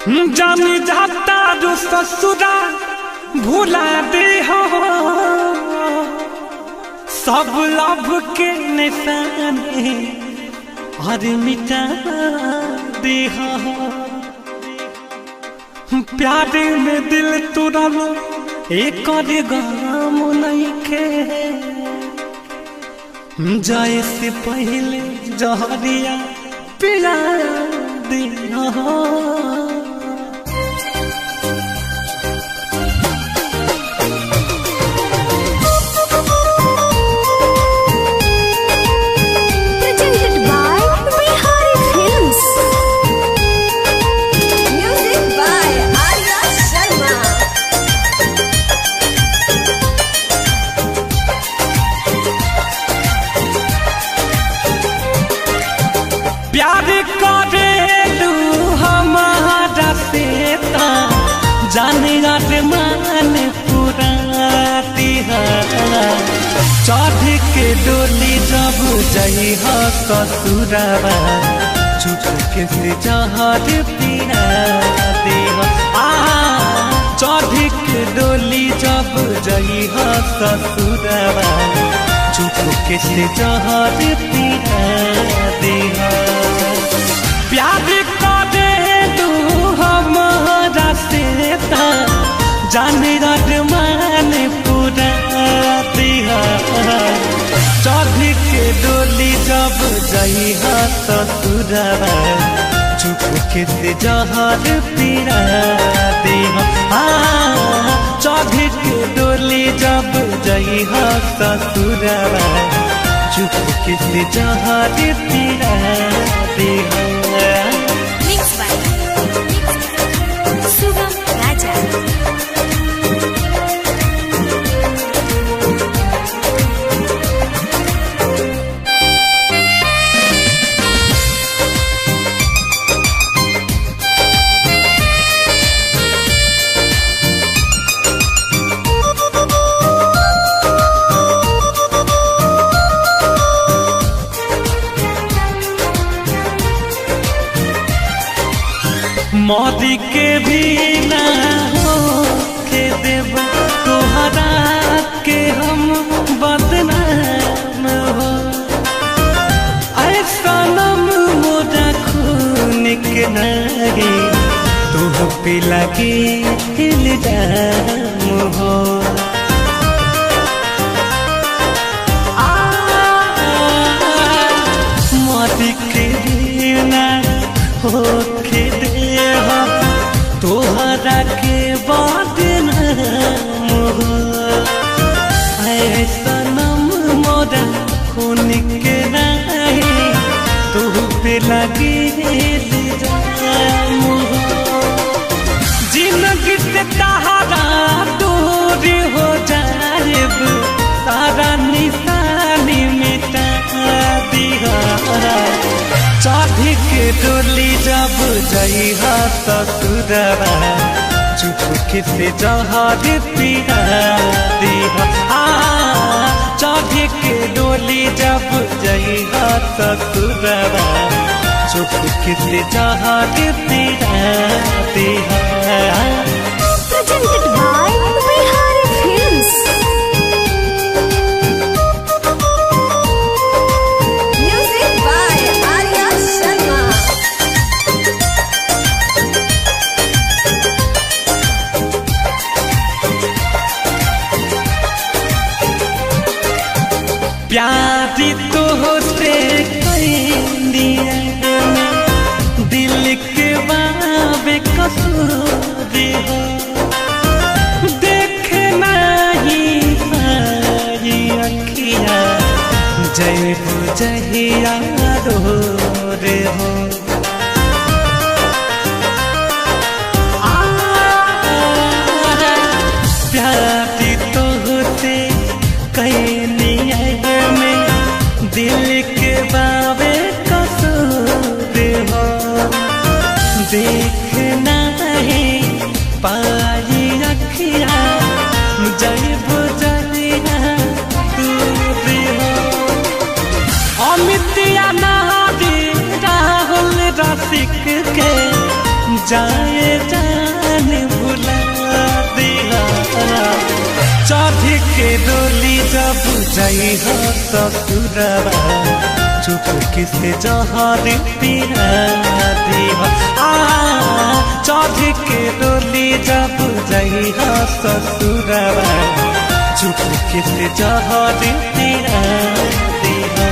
जानी जाता जो ससुरा भुला दे हो सब लभ के निशाने और मिटा दे हो। प्यार में दिल तुरल एक गाम नहीं के जाए से पहले जहरिया पिला दे हो। प्यार करेलू हमारा सेता जाने मान पूरा चढ़ के डोली जब जई हो ससुरवा चुप के से जहर पिया दे हो। चढ़ के डोली जब जई हो ससुरवा चुप के से जहर पिया दे हो। प्यार करे तू हमारा सेता जाने मान पूरा दिया चढ़ के डोली जब जई हो ससुरवा चुप के से जहर पिया दे हो। चढ़ के डोली जब जई हो ससुरवा चुप के से जहर पिया दे हो। मोदी के भी ना हो के देव तोहरा के हम बदनाम हो। ऐसा नम मोरा खून के नहीं तुह पे लगे इल्जाम हो। मोदी के भी ना हो के तोहरा के बाद ऐसा नम मोरा खून के नहीं तू पे लगे जिंदगी से तहारा दूर हो जाए सारा निशानी मिटा दिया। चढ़ के डोली जब जई हो ससुरवा चुप के से जहर पिया दे हो। चढ़ के डोली जब जई हो ससुरवा चुप के से जहर पिया दे हो। प्यार तो होते दिल के बाबे कसूर हो। देख नहीं सारी अखिया जय हो जहिया रो रे हो। प्यार तो होते दिल के बाबे कसूर हो। देख नहीं पाई अखिया जय बुझलिया दूर हो। अमितिया नहादी राहुल रसिक के जाए जब जाई हो ससुरवा चुप किसे जहर पिया दीवा चढ़ के डोली जब जाई हो ससुरवा चुप किसे जहर पिया दीवा